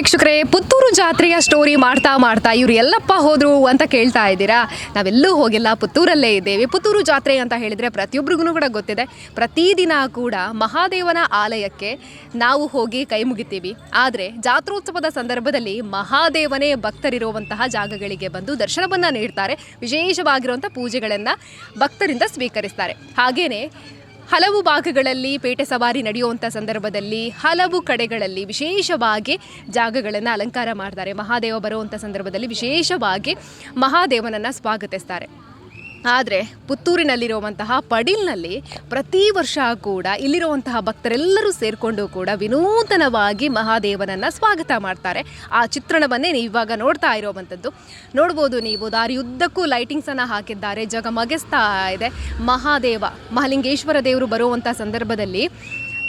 ವೀಕ್ಷಕರೇ, ಪುತ್ತೂರು ಜಾತ್ರೆಯ ಸ್ಟೋರಿ ಮಾಡ್ತಾ ಮಾಡ್ತಾ ಇವರು ಎಲ್ಲಪ್ಪ ಹೋದ್ರು ಅಂತ ಕೇಳ್ತಾ ಇದ್ದೀರಾ. ನಾವೆಲ್ಲೂ ಹೋಗಿಲ್ಲ, ಪುತ್ತೂರಲ್ಲೇ ಇದ್ದೇವೆ. ಪುತ್ತೂರು ಜಾತ್ರೆ ಅಂತ ಹೇಳಿದರೆ ಪ್ರತಿಯೊಬ್ಬರಿಗೂ ಕೂಡ ಗೊತ್ತಿದೆ. ಪ್ರತಿದಿನ ಕೂಡ ಮಹಾದೇವನ ಆಲಯಕ್ಕೆ ನಾವು ಹೋಗಿ ಕೈ ಮುಗಿತೀವಿ. ಆದರೆ ಜಾತ್ರೋತ್ಸವದ ಸಂದರ್ಭದಲ್ಲಿ ಮಹಾದೇವನೇ ಭಕ್ತರಿರುವಂತಹ ಜಾಗಗಳಿಗೆ ಬಂದು ದರ್ಶನವನ್ನು ನೀಡ್ತಾರೆ. ವಿಶೇಷವಾಗಿರುವಂಥ ಪೂಜೆಗಳನ್ನು ಭಕ್ತರಿಂದ ಸ್ವೀಕರಿಸ್ತಾರೆ. ಹಾಗೆಯೇ ಹಲವು ಭಾಗಗಳಲ್ಲಿ ಪೇಟೆ ಸವಾರಿ ನಡೆಯುವಂಥ ಸಂದರ್ಭದಲ್ಲಿ ಹಲವು ಕಡೆಗಳಲ್ಲಿ ವಿಶೇಷವಾಗಿ ಜಾಗಗಳನ್ನು ಅಲಂಕಾರ ಮಾಡ್ತಾರೆ. ಮಹಾದೇವ ಬರುವಂಥ ಸಂದರ್ಭದಲ್ಲಿ ವಿಶೇಷವಾಗಿ ಮಹಾದೇವನನ್ನು ಸ್ವಾಗತಿಸ್ತಾರೆ. ಆದರೆ ಪುತ್ತೂರಿನಲ್ಲಿರುವಂತಹ ಪಡಿಲ್ನಲ್ಲಿ ಪ್ರತಿ ವರ್ಷ ಕೂಡ ಇಲ್ಲಿರುವಂತಹ ಭಕ್ತರೆಲ್ಲರೂ ಸೇರಿಕೊಂಡು ಕೂಡ ವಿನೂತನವಾಗಿ ಮಹಾದೇವನನ್ನು ಸ್ವಾಗತ ಮಾಡ್ತಾರೆ. ಆ ಚಿತ್ರಣವನ್ನೇ ನೀವು ಇವಾಗ ನೋಡ್ತಾ ಇರೋವಂಥದ್ದು. ನೋಡ್ಬೋದು ನೀವು, ದಾರಿಯುದ್ದಕ್ಕೂ ಲೈಟಿಂಗ್ಸನ್ನು ಹಾಕಿದ್ದಾರೆ, ಜಗಮಗಿಸ್ತಾ ಇದೆ. ಮಹಾದೇವ ಮಹಾಲಿಂಗೇಶ್ವರ ದೇವರು ಬರುವಂಥ ಸಂದರ್ಭದಲ್ಲಿ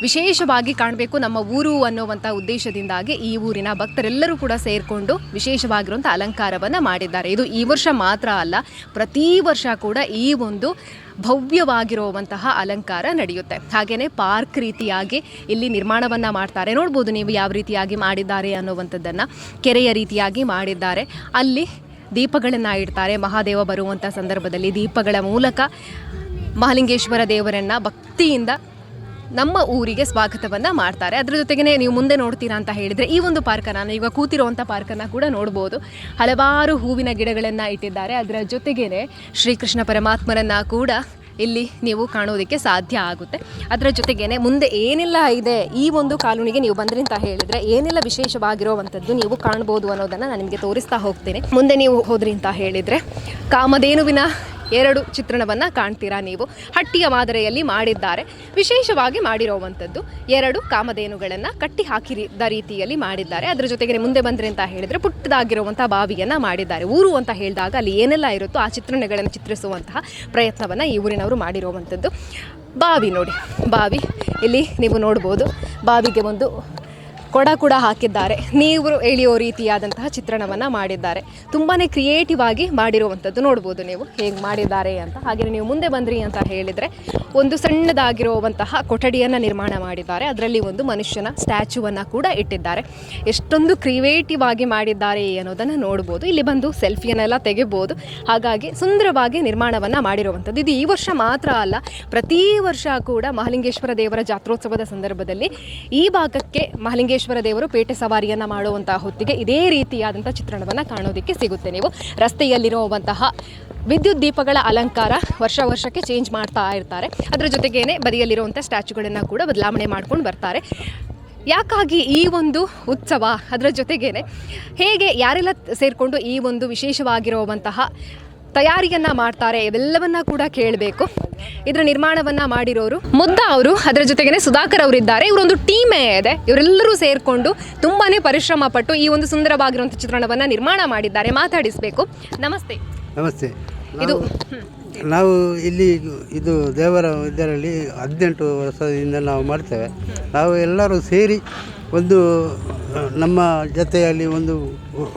ವಿಶೇಷವಾಗಿ ಕಾಣಬೇಕು ನಮ್ಮ ಊರು ಅನ್ನುವಂಥ ಉದ್ದೇಶದಿಂದಾಗಿ ಈ ಊರಿನ ಭಕ್ತರೆಲ್ಲರೂ ಕೂಡ ಸೇರಿಕೊಂಡು ವಿಶೇಷವಾಗಿರುವಂಥ ಅಲಂಕಾರವನ್ನು ಮಾಡಿದ್ದಾರೆ. ಇದು ಈ ವರ್ಷ ಮಾತ್ರ ಅಲ್ಲ, ಪ್ರತಿ ವರ್ಷ ಕೂಡ ಈ ಒಂದು ಭವ್ಯವಾಗಿರುವಂತಹ ಅಲಂಕಾರ ನಡೆಯುತ್ತೆ. ಹಾಗೆಯೇ ಪಾರ್ಕ್ ರೀತಿಯಾಗಿ ಇಲ್ಲಿ ನಿರ್ಮಾಣವನ್ನು ಮಾಡ್ತಾರೆ. ನೋಡ್ಬೋದು ನೀವು ಯಾವ ರೀತಿಯಾಗಿ ಮಾಡಿದ್ದಾರೆ ಅನ್ನುವಂಥದ್ದನ್ನು. ಕೆರೆಯ ರೀತಿಯಾಗಿ ಮಾಡಿದ್ದಾರೆ. ಅಲ್ಲಿ ದೀಪಗಳನ್ನು ಇಡ್ತಾರೆ. ಮಹಾದೇವ ಬರುವಂಥ ಸಂದರ್ಭದಲ್ಲಿ ದೀಪಗಳ ಮೂಲಕ ಮಹಾಲಿಂಗೇಶ್ವರ ದೇವರನ್ನು ಭಕ್ತಿಯಿಂದ ನಮ್ಮ ಊರಿಗೆ ಸ್ವಾಗತವನ್ನು ಮಾಡ್ತಾರೆ. ಅದರ ಜೊತೆಗೇ ನೀವು ಮುಂದೆ ನೋಡ್ತೀರಾ ಅಂತ ಹೇಳಿದರೆ ಈ ಒಂದು ಪಾರ್ಕನ್ನು, ನಾನು ಈಗ ಕೂತಿರುವಂಥ ಪಾರ್ಕನ್ನು ಕೂಡ ನೋಡ್ಬೋದು. ಹಲವಾರು ಹೂವಿನ ಗಿಡಗಳನ್ನು ಇಟ್ಟಿದ್ದಾರೆ. ಅದರ ಜೊತೆಗೇ ಶ್ರೀಕೃಷ್ಣ ಪರಮಾತ್ಮರನ್ನು ಕೂಡ ಇಲ್ಲಿ ನೀವು ಕಾಣೋದಕ್ಕೆ ಸಾಧ್ಯ ಆಗುತ್ತೆ. ಅದರ ಜೊತೆಗೇ ಮುಂದೆ ಏನೆಲ್ಲ ಇದೆ ಈ ಒಂದು ಕಾಲೋನಿಗೆ ನೀವು ಬಂದ್ರಿ ಅಂತ ಹೇಳಿದರೆ ಏನೆಲ್ಲ ವಿಶೇಷವಾಗಿರುವಂಥದ್ದು ನೀವು ಕಾಣ್ಬೋದು ಅನ್ನೋದನ್ನು ನಾನು ನಿಮಗೆ ತೋರಿಸ್ತಾ ಹೋಗ್ತೀನಿ. ಮುಂದೆ ನೀವು ಹೋದ್ರಿ ಅಂತ ಹೇಳಿದರೆ ಕಾಮಧೇನುವಿನ 2 ಚಿತ್ರಣವನ್ನು ಕಾಣ್ತೀರಾ ನೀವು. ಹಟ್ಟಿಯ ಮಾದರಿಯಲ್ಲಿ ಮಾಡಿದ್ದಾರೆ. ವಿಶೇಷವಾಗಿ ಮಾಡಿರುವಂಥದ್ದು 2 ಕಾಮಧೇನುಗಳನ್ನು ಕಟ್ಟಿ ಹಾಕಿದ ರೀತಿಯಲ್ಲಿ ಮಾಡಿದ್ದಾರೆ. ಅದರ ಜೊತೆಗೆ ಮುಂದೆ ಬಂದರೆ ಅಂತ ಹೇಳಿದರೆ ಪುಟ್ಟದಾಗಿರುವಂಥ ಬಾವಿಯನ್ನು ಮಾಡಿದ್ದಾರೆ. ಊರು ಅಂತ ಹೇಳಿದಾಗ ಅಲ್ಲಿ ಏನೆಲ್ಲ ಇರುತ್ತೋ ಆ ಚಿತ್ರಣಗಳನ್ನು ಚಿತ್ರಿಸುವಂತಹ ಪ್ರಯತ್ನವನ್ನು ಈ ಊರಿನವರು ಮಾಡಿರುವಂಥದ್ದು. ಬಾವಿ ನೋಡಿ, ಬಾವಿ ಇಲ್ಲಿ ನೀವು ನೋಡ್ಬೋದು. ಬಾವಿಗೆ ಒಂದು ಕೊಡ ಕೂಡ ಹಾಕಿದ್ದಾರೆ. ನೀರು ಎಳೆಯೋ ರೀತಿಯಾದಂತಹ ಚಿತ್ರಣವನ್ನು ಮಾಡಿದ್ದಾರೆ. ತುಂಬಾ ಕ್ರಿಯೇಟಿವ್ ಆಗಿ ಮಾಡಿರುವಂಥದ್ದು ನೋಡ್ಬೋದು ನೀವು ಹೇಗೆ ಮಾಡಿದ್ದಾರೆ ಅಂತ. ಹಾಗೆಯೇ ನೀವು ಮುಂದೆ ಬಂದ್ರಿ ಅಂತ ಹೇಳಿದರೆ ಒಂದು ಸಣ್ಣದಾಗಿರುವಂತಹ ಕೊಠಡಿಯನ್ನು ನಿರ್ಮಾಣ ಮಾಡಿದ್ದಾರೆ. ಅದರಲ್ಲಿ ಒಂದು ಮನುಷ್ಯನ ಸ್ಟ್ಯಾಚ್ಯೂವನ್ನು ಕೂಡ ಇಟ್ಟಿದ್ದಾರೆ. ಎಷ್ಟೊಂದು ಕ್ರಿಯೇಟಿವ್ ಆಗಿ ಮಾಡಿದ್ದಾರೆ ಅನ್ನೋದನ್ನು ನೋಡ್ಬೋದು. ಇಲ್ಲಿ ಬಂದು ಸೆಲ್ಫಿಯನ್ನೆಲ್ಲ ತೆಗಿಬೋದು. ಹಾಗಾಗಿ ಸುಂದರವಾಗಿ ನಿರ್ಮಾಣವನ್ನು ಮಾಡಿರುವಂಥದ್ದು. ಇದು ಈ ವರ್ಷ ಮಾತ್ರ ಅಲ್ಲ, ಪ್ರತಿ ವರ್ಷ ಕೂಡ ಮಹಾಲಿಂಗೇಶ್ವರ ದೇವರ ಜಾತ್ರೋತ್ಸವದ ಸಂದರ್ಭದಲ್ಲಿ ಈ ಭಾಗಕ್ಕೆ ಮಹಾಲಿಂಗೇಶ್ವರ ದೇವರು ಪೇಟೆ ಸವಾರಿಯನ್ನು ಮಾಡುವಂತಹ ಹೊತ್ತಿಗೆ ಇದೇ ರೀತಿಯಾದಂಥ ಚಿತ್ರಣವನ್ನು ಕಾಣೋದಕ್ಕೆ ಸಿಗುತ್ತೆ. ನೀವು ರಸ್ತೆಯಲ್ಲಿರುವಂತಹ ವಿದ್ಯುತ್ ದೀಪಗಳ ಅಲಂಕಾರ ವರ್ಷಕ್ಕೆ ಚೇಂಜ್ ಮಾಡ್ತಾ ಇರ್ತಾರೆ. ಅದರ ಜೊತೆಗೇನೆ ಬದಿಯಲ್ಲಿರುವಂಥ ಸ್ಟ್ಯಾಚ್ಯೂಗಳನ್ನು ಕೂಡ ಬದಲಾವಣೆ ಮಾಡ್ಕೊಂಡು ಬರ್ತಾರೆ. ಯಾಕಾಗಿ ಈ ಒಂದು ಉತ್ಸವ, ಅದರ ಜೊತೆಗೇನೆ ಹೇಗೆ ಯಾರೆಲ್ಲ ಸೇರಿಕೊಂಡು ಈ ಒಂದು ವಿಶೇಷವಾಗಿರುವಂತಹ ತಯಾರಿಯನ್ನು ಮಾಡ್ತಾರೆ ಇವೆಲ್ಲವನ್ನ ಕೂಡ ಕೇಳಬೇಕು. ಇದರ ನಿರ್ಮಾಣವನ್ನು ಮಾಡಿರೋರು ಮುದ್ದ ಅವರು, ಅದರ ಜೊತೆಗೇ ಸುಧಾಕರ್ ಅವರಿದ್ದಾರೆ. ಇವರೊಂದು ಟೀಮೇ ಇದೆ. ಇವರೆಲ್ಲರೂ ಸೇರಿಕೊಂಡು ತುಂಬಾ ಪರಿಶ್ರಮ ಪಟ್ಟು ಈ ಒಂದು ಸುಂದರವಾಗಿರುವಂಥ ಚಿತ್ರಣವನ್ನು ನಿರ್ಮಾಣ ಮಾಡಿದ್ದಾರೆ. ಮಾತಾಡಿಸಬೇಕು. ನಮಸ್ತೆ. ನಮಸ್ತೆ. ನಾವು ಇಲ್ಲಿ ಇದು ದೇವರ ಇದರಲ್ಲಿ 18 ವರ್ಷದಿಂದ ನಾವು ಮಾಡ್ತೇವೆ. ನಾವು ಎಲ್ಲರೂ ಸೇರಿ ಒಂದು ನಮ್ಮ ಜೊತೆಯಲ್ಲಿ ಒಂದು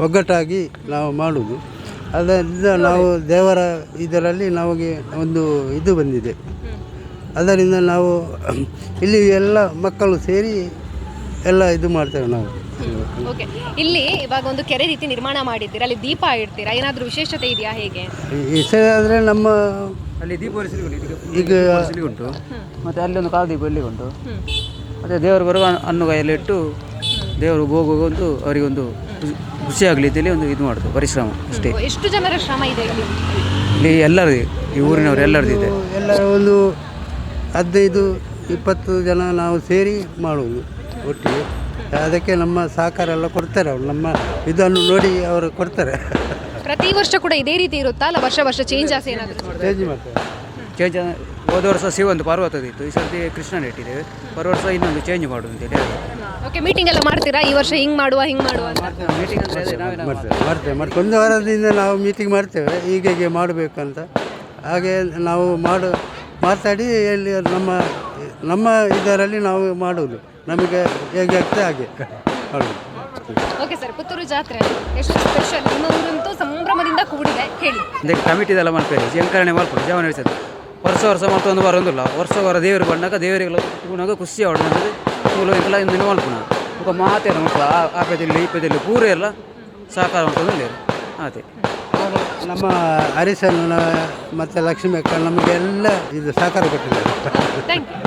ಒಗ್ಗಟ್ಟಾಗಿ ನಾವು ಮಾಡುವುದು. ಅದರಿಂದ ನಾವು ದೇವರ ಇದರಲ್ಲಿ ನಮಗೆ ಒಂದು ಇದು ಬಂದಿದೆ. ಅದರಿಂದ ನಾವು ಇಲ್ಲಿ ಎಲ್ಲ ಮಕ್ಕಳು ಸೇರಿ ಎಲ್ಲ ಇದು ಮಾಡ್ತೇವೆ ನಾವು. ಓಕೆ, ಇಲ್ಲಿ ಇವಾಗ ಒಂದು ಕೆರೆ ರೀತಿ ನಿರ್ಮಾಣ ಮಾಡಿದ್ದೀರಾ, ಅಲ್ಲಿ ದೀಪ ಇಡ್ತೀರಾ, ಏನಾದರೂ ವಿಶೇಷತೆ ಇದೆಯಾ? ಹೇಗೆ ವಿಷಯ ಅಂದರೆ ನಮ್ಮ ಅಲ್ಲಿ ದೀಪ ಈಗ ಉಂಟು, ಮತ್ತು ಅಲ್ಲಿ ಒಂದು ಕಾಲು ದೀಪ ಇಲ್ಲಿ ಉಂಟು. ಮತ್ತು ದೇವರು ಬರುವ ಅನ್ನುಗಾಯಲ್ಲಿ ಇಟ್ಟು ದೇವರು ಹೋಗುವಂತೂ ಅವರಿಗೊಂದು ಖುಷಿಯಾಗಲಿ ಅಂತೇಳಿ ಒಂದು ಇದು ಮಾಡೋದು ಪರಿಶ್ರಮ ಅಷ್ಟೇ. ಎಷ್ಟು ಜನರ ಶ್ರಮ ಇದೆ ಇಲ್ಲಿ ಎಲ್ಲರದು, ಈ ಊರಿನವರು ಎಲ್ಲರದ್ದು ಇದೆ. ಎಲ್ಲರ ಒಂದು 15-20 ಜನ ನಾವು ಸೇರಿ ಮಾಡುವುದು ಒಟ್ಟಿಗೆ. ಅದಕ್ಕೆ ನಮ್ಮ ಸಹಕಾರ ಎಲ್ಲ ಕೊಡ್ತಾರೆ. ಅವರು ನಮ್ಮ ಇದನ್ನು ನೋಡಿ ಅವರು ಕೊಡ್ತಾರೆ. ಪ್ರತಿ ವರ್ಷ ಕೂಡ ಇದೇ ರೀತಿ ಇರುತ್ತಾ ಅಲ್ಲ ವರ್ಷ ಚೇಂಜ್ ಆಗಿ ಏನಾದರೂ ಚೇಂಜ್ ಮಾಡ್ತಾರೆ? ಚೇಂಜ್ ಹೋದ ವರ್ಷ ಶಿವಂದು ಪರ್ವತದಿತ್ತು, ಈ ಸರ್ತಿ ಕೃಷ್ಣನ ಇಟ್ಟಿದ್ದೇವೆ. ವರ್ಷ ಇನ್ನೊಂದು ಚೇಂಜ್ ಮಾಡೋದು ಅಂತೇಳಿ. ಓಕೆ, ಮೀಟಿಂಗ್ ಎಲ್ಲ ಮಾಡ್ತೀರಾ? ಈ ವರ್ಷ ಹಿಂಗೆ ಮಾಡುವ ಅಂತ ಮೀಟಿಂಗ್ ಅಂದರೆ ಮಾಡ್ತೇವೆ. ಒಂದು ವಾರದಿಂದ ನಾವು ಮೀಟಿಂಗ್ ಮಾಡ್ತೇವೆ, ಹೀಗೆ ಮಾಡಬೇಕಂತ. ಹಾಗೆ ನಾವು ಮಾತಾಡಿ ಎಲ್ಲಿ ನಮ್ಮ ಇದರಲ್ಲಿ ನಾವು ಮಾಡುವುದು, ನಮಗೆ ಹೇಗೆ ಆಗ್ತದೆ ಹಾಗೆ ಮಾಡುವುದು. ಓಕೆ ಸರ್, ಪುತ್ತೂರು ಜಾತ್ರೆ ಎಷ್ಟು ಸ್ಪೆಷಲ್? ನಿಮ್ಮ ಊರಂತೂ ಸಂಭ್ರಮದಿಂದ ಕೂಡಿದೆ, ಹೇಳಿ. ಅದಕ್ಕೆ ಕಮಿಟಿದೆಲ್ಲ ಮಾಡ್ತಾರೆ, ಜಂಕರಣೆ ಮಾಡ್ಕೊಂಡು ಜವ ನಡೆಸೋದು. ವರ್ಷ ಮತ್ತೊಂದು ಬರೋದಿಲ್ಲ. ವರ್ಷ ದೇವರು ಬಂದಾಗ ದೇವರಿಗೆಲ್ಲ ಖುಷಿ ಆಡೋದು ಮೂಲ ಇಂದಿನ ಮಾಡ್ಕೊಂಡು ఒక ಮಾತೆ ನಮಗೆ ಆಪದಲ್ಲಿ ಇಪ್ಪದಲ್ಲಿ ಪೂರ ಎಲ್ಲ ಸಹಕಾರ ಮಾಡ್ಕೊಂಡು ಅದೇ ನಮ್ಮ ಹರಿಸನ್ನ ಮತ್ತು ಲಕ್ಷ್ಮಿ ಅಕ್ಕ ನಮಗೆಲ್ಲ ಇದು ಸಹಕಾರ ಕೊಟ್ಟಿದ್ದಾರೆ. Thank you.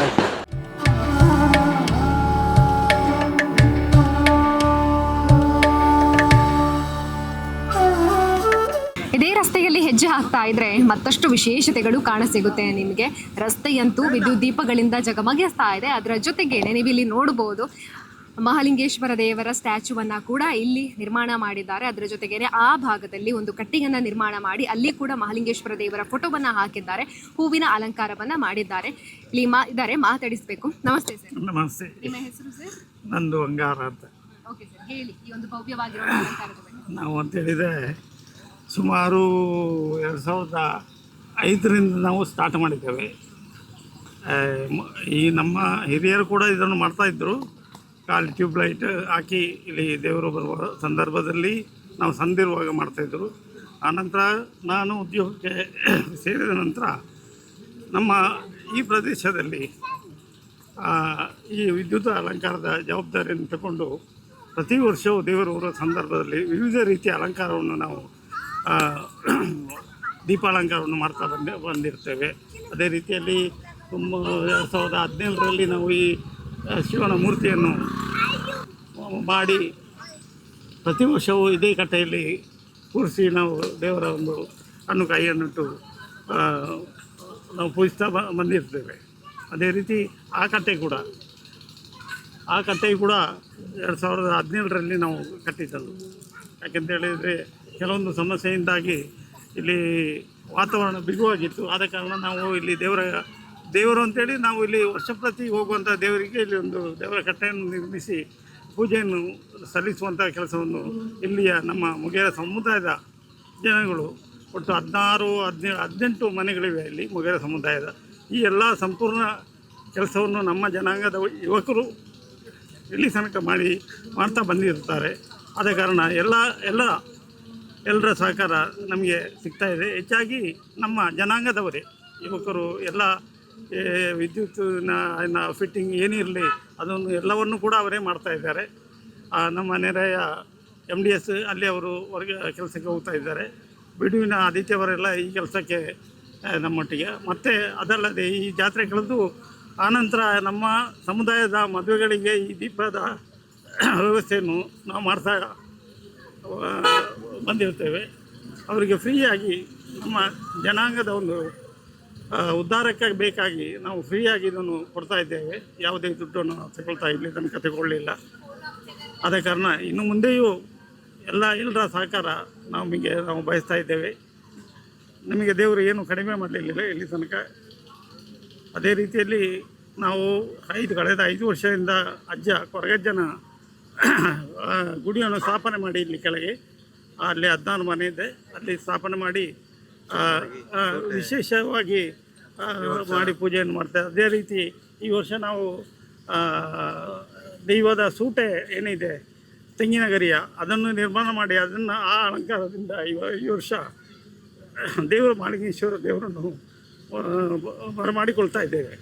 ಇದೇ ರಸ್ತೆಯಲ್ಲಿ ಹೆಜ್ಜೆ ಹಾಕ್ತಾ ಇದ್ರೆ ಮತ್ತಷ್ಟು ವಿಶೇಷತೆಗಳು ಕಾಣಸಿಗುತ್ತೆ ನಿಮಗೆ. ರಸ್ತೆಯಂತೂ ವಿದ್ಯುತ್ ದೀಪಗಳಿಂದ ಜಗಮಗಿಸ್ತಾ ಇದೆ. ಅದರ ಜೊತೆಗೆ ನೀವಿಲ್ಲಿ ನೋಡಬಹುದು ಮಹಾಲಿಂಗೇಶ್ವರ ದೇವರ ಸ್ಟ್ಯಾಚುವನ್ನು ಕೂಡ ಇಲ್ಲಿ ನಿರ್ಮಾಣ ಮಾಡಿದ್ದಾರೆ. ಅದರ ಜೊತೆಗೆ ಆ ಭಾಗದಲ್ಲಿ ಒಂದು ಕಟ್ಟಿಗೆಯನ್ನು ನಿರ್ಮಾಣ ಮಾಡಿ ಅಲ್ಲಿ ಕೂಡ ಮಹಾಲಿಂಗೇಶ್ವರ ದೇವರ ಫೋಟೋವನ್ನು ಹಾಕಿದ್ದಾರೆ. ಹೂವಿನ ಅಲಂಕಾರವನ್ನು ಮಾಡಿದ್ದಾರೆ. ಇಲ್ಲಿ ಇದ್ದಾರೆ, ಮಾತಾಡಿಸ್ಬೇಕು. ನಮಸ್ತೆ ಸರ್. ನಮಸ್ತೆ. ನಿಮ್ಮ ಹೆಸರು ಸರ್? ನಂದು ಅಂಗಾರ ಅಂತ. ಓಕೆ ಸರ್, ಹೇಳಿ ಈ ಒಂದು ಭವ್ಯವಾಗಿರೋ ಅಲಂಕಾರದ ಬಗ್ಗೆ. ನಾವು ಅಂತೇಳಿದರೆ ಸುಮಾರು 2005ರಿಂದ ನಾವು ಸ್ಟಾರ್ಟ್ ಮಾಡಿದ್ದೇವೆ. ಈ ನಮ್ಮ ಹಿರಿಯರು ಕೂಡ ಇದನ್ನು ಮಾಡ್ತಾಯಿದ್ರು. ಖಾಲಿ ಟ್ಯೂಬ್ಲೈಟ್ ಹಾಕಿ ಇಲ್ಲಿ ದೇವರು ಬರುವ ಸಂದರ್ಭದಲ್ಲಿ ನಾವು ಸಂದಿರುವಾಗ ಮಾಡ್ತಾಯಿದ್ರು. ಆನಂತರ ನಾನು ಉದ್ಯೋಗಕ್ಕೆ ಸೇರಿದ ನಂತರ ನಮ್ಮ ಈ ಪ್ರದೇಶದಲ್ಲಿ ಈ ವಿದ್ಯುತ್ ಅಲಂಕಾರದ ಜವಾಬ್ದಾರಿಯನ್ನು ತಗೊಂಡು ಪ್ರತಿ ವರ್ಷವೂ ದೇವರು ಬರುವ ಸಂದರ್ಭದಲ್ಲಿ ವಿವಿಧ ರೀತಿಯ ಅಲಂಕಾರವನ್ನು ನಾವು ದೀಪಾಲಂಕಾರವನ್ನು ಮಾಡ್ತಾ ಬಂದಿರ್ತೇವೆ. ಅದೇ ರೀತಿಯಲ್ಲಿ 2017ರಲ್ಲಿ ನಾವು ಈ ಶಿವನ ಮೂರ್ತಿಯನ್ನು ಮಾಡಿ ಪ್ರತಿ ವರ್ಷವೂ ಇದೇ ಕಟ್ಟೆಯಲ್ಲಿ ಕೂರಿಸಿ ನಾವು ದೇವರ ಒಂದು ಕೈಯನ್ನಿಟ್ಟು ನಾವು ಪೂಜಿಸ್ತಾ ಬಂದಿರ್ತೇವೆ. ಅದೇ ರೀತಿ ಆ ಕಟ್ಟೆ ಕೂಡ 2017ರಲ್ಲಿ ನಾವು ಕಟ್ಟಿದ್ದದ್ದು. ಯಾಕೆಂತೇಳಿದರೆ ಕೆಲವೊಂದು ಸಮಸ್ಯೆಯಿಂದಾಗಿ ಇಲ್ಲಿ ವಾತಾವರಣ ಬಿಗುವಾಗಿತ್ತು. ಆದ ಕಾರಣ ನಾವು ಇಲ್ಲಿ ದೇವರು ಅಂತೇಳಿ ನಾವು ಇಲ್ಲಿ ವರ್ಷಪ್ರತಿ ಹೋಗುವಂಥ ದೇವರಿಗೆ ಇಲ್ಲಿ ಒಂದು ದೇವರ ಕಟ್ಟೆಯನ್ನು ನಿರ್ಮಿಸಿ ಪೂಜೆಯನ್ನು ಸಲ್ಲಿಸುವಂಥ ಕೆಲಸವನ್ನು ಇಲ್ಲಿಯ ನಮ್ಮ ಮುಗೇರ ಸಮುದಾಯದ ಜನಗಳು ಒಟ್ಟು 18 ಮನೆಗಳಿವೆ ಇಲ್ಲಿ ಮುಗೇರ ಸಮುದಾಯದ. ಈ ಎಲ್ಲ ಸಂಪೂರ್ಣ ಕೆಲಸವನ್ನು ನಮ್ಮ ಜನಾಂಗದ ಯುವಕರು ಇಲ್ಲಿ ತನಕ ಮಾಡ್ತಾ ಬಂದಿರ್ತಾರೆ. ಆದ ಕಾರಣ ಎಲ್ಲರ ಸಹಕಾರ ನಮಗೆ ಸಿಗ್ತಾಯಿದೆ. ಹೆಚ್ಚಾಗಿ ನಮ್ಮ ಜನಾಂಗದವರೇ ಯುವಕರು ಎಲ್ಲ ವಿದ್ಯುತ್ತಿನ ಫಿಟ್ಟಿಂಗ್ ಏನಿರಲಿ ಅದನ್ನು ಎಲ್ಲವನ್ನು ಕೂಡ ಅವರೇ ಮಾಡ್ತಾಯಿದ್ದಾರೆ. ನಮ್ಮ ನೆರೆಯ MDS ಅಲ್ಲಿ ಅವರು ಹೊರಗೆ ಕೆಲಸಕ್ಕೆ ಹೋಗ್ತಾ ಇದ್ದಾರೆ. ಬಿಡುವಿನ ಆದಿತ್ಯವರೆಲ್ಲ ಈ ಕೆಲಸಕ್ಕೆ ನಮ್ಮೊಟ್ಟಿಗೆ. ಮತ್ತು ಅದಲ್ಲದೆ ಈ ಜಾತ್ರೆ ಕಳೆದು ಆನಂತರ ನಮ್ಮ ಸಮುದಾಯದ ಮದುವೆಗಳಿಗೆ ಈ ದೀಪದ ವ್ಯವಸ್ಥೆಯನ್ನು ನಾವು ಮಾಡ್ತಾ ಬಂದಿರ್ತೇವೆ. ಅವರಿಗೆ ಫ್ರೀಯಾಗಿ ನಮ್ಮ ಜನಾಂಗದ ಒಂದು ಉದ್ಧಾರಕ್ಕೆ ಬೇಕಾಗಿ ನಾವು ಫ್ರೀಯಾಗಿ ಇದನ್ನು ಕೊಡ್ತಾ ಇದ್ದೇವೆ. ಯಾವುದೇ ದುಡ್ಡನ್ನು ತಗೊಳ್ತಾ ಇಲ್ಲಿ ತನಕ ತಗೊಳ್ಳಿಲ್ಲ. ಆದ ಕಾರಣ ಇನ್ನು ಮುಂದೆಯೂ ಎಲ್ಲರ ಸಹಕಾರ ನಾವು ಬಯಸ್ತಾ ಇದ್ದೇವೆ. ನಮಗೆ ದೇವರು ಏನು ಕಡಿಮೆ ಮಾಡಲಿಲ್ಲ ಇಲ್ಲಿ ತನಕ. ಅದೇ ರೀತಿಯಲ್ಲಿ ನಾವು ಕಳೆದ 5 ವರ್ಷದಿಂದ ಅಜ್ಜ ಕೊರಗಜ್ಜನ ಗುಡಿಯನ್ನು ಸ್ಥಾಪನೆ ಮಾಡಿ ಇಲ್ಲಿ ಕೆಳಗೆ ಅಲ್ಲಿ 14 ಮನೆ ಇದೆ, ಅಲ್ಲಿ ಸ್ಥಾಪನೆ ಮಾಡಿ ವಿಶೇಷವಾಗಿ ಮಾಡಿ ಪೂಜೆಯನ್ನು ಮಾಡ್ತೇವೆ. ಅದೇ ರೀತಿ ಈ ವರ್ಷ ನಾವು ದೈವದ ಸೂಟೆ ಏನಿದೆ ತೆಂಗಿನ ಗರಿಯ ಅದನ್ನು ನಿರ್ಮಾಣ ಮಾಡಿ ಅದನ್ನು ಆ ಅಲಂಕಾರದಿಂದ ಈ ವರ್ಷ ದೇವರು ಮಹಾಲಿಂಗೇಶ್ವರ ದೇವರನ್ನು ಬರಮಾಡಿಕೊಳ್ತಾ ಇದ್ದೇವೆ.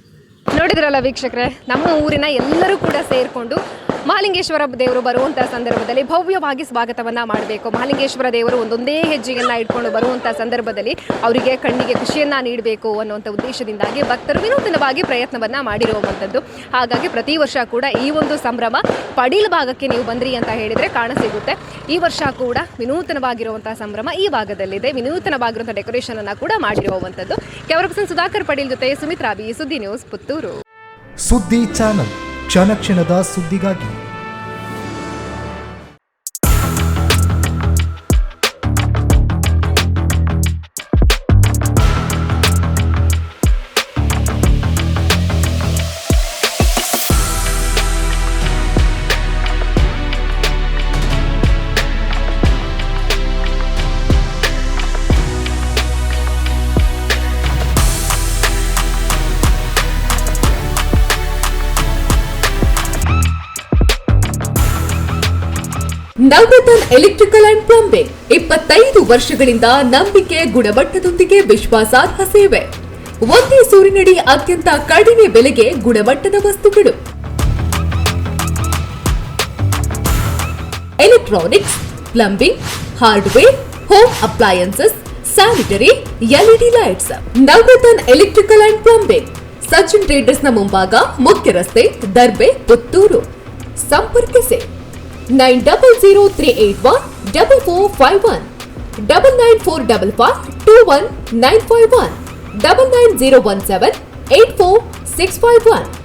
ನೋಡಿದ್ರಲ್ಲ ವೀಕ್ಷಕರೇ, ನಮ್ಮ ಊರಿನ ಎಲ್ಲರೂ ಕೂಡ ಸೇರಿಕೊಂಡು ಮಹಾಲಿಂಗೇಶ್ವರ ದೇವರು ಬರುವಂಥ ಸಂದರ್ಭದಲ್ಲಿ ಭವ್ಯವಾಗಿ ಸ್ವಾಗತವನ್ನು ಮಾಡಬೇಕು. ಮಹಾಲಿಂಗೇಶ್ವರ ದೇವರು ಒಂದೊಂದೇ ಹೆಜ್ಜೆಯನ್ನು ಇಟ್ಕೊಂಡು ಬರುವಂಥ ಸಂದರ್ಭದಲ್ಲಿ ಅವರಿಗೆ ಕಣ್ಣಿಗೆ ಖುಷಿಯನ್ನು ನೀಡಬೇಕು ಅನ್ನುವಂಥ ಉದ್ದೇಶದಿಂದಾಗಿ ಭಕ್ತರು ವಿನೂತನವಾಗಿ ಪ್ರಯತ್ನವನ್ನು ಮಾಡಿರುವಂಥದ್ದು. ಹಾಗಾಗಿ ಪ್ರತಿ ವರ್ಷ ಕೂಡ ಈ ಒಂದು ಸಂಭ್ರಮ ಪಡೀಲ್ ಭಾಗಕ್ಕೆ ನೀವು ಬಂದ್ರಿ ಅಂತ ಹೇಳಿದರೆ ಕಾಣಸಿಗುತ್ತೆ. ಈ ವರ್ಷ ಕೂಡ ವಿನೂತನವಾಗಿರುವಂಥ ಸಂಭ್ರಮ ಈ ಭಾಗದಲ್ಲಿದೆ. ವಿನೂತನವಾಗಿರುವಂಥ ಡೆಕೋರೇಷನನ್ನು ಕೂಡ ಮಾಡಿರುವಂಥದ್ದು. ಕ್ಯಾಮರಾ ಪರ್ಸನ್ ಸುಧಾಕರ್ ಪಡೀಲ್ ಜೊತೆ ಸುಮಿತ್ರಾ ಬಿ, ಸುದ್ದಿ ನ್ಯೂಸ್, ಪುತ್ತೂರು. ಸುದ್ದಿ ಚಾನಲ್, ಕ್ಷಣ ಕ್ಷಣದ ಸುದ್ದಿಗಾಗಿ. ನವರತ್ನ ಎಲೆಕ್ಟ್ರಿಕಲ್ ಅಂಡ್ ಪ್ಲಂಬಿಂಗ್ 25 ವರ್ಷಗಳಿಂದ ನಂಬಿಕೆ, ಗುಣಮಟ್ಟದೊಂದಿಗೆ ವಿಶ್ವಾಸಾರ್ಹ ಸೇವೆ. ಒಂದೇ ಸೂರಿನಡಿ ಅತ್ಯಂತ ಕಡಿಮೆ ಬೆಲೆಗೆ ಗುಣಮಟ್ಟದ ವಸ್ತುಗಳು. electronics, plumbing, hardware, home appliances, sanitary, LED lights. Navratna Electrical and Plumbing, Sachin traders ನ ಮುಂಭಾಗ, ಮುಖ್ಯ ರಸ್ತೆ, ದರ್ಬೆ, ಪುತ್ತೂರು. ಸಂಪರ್ಕಿಸಿ 9003814451, 9945521951, 990178461.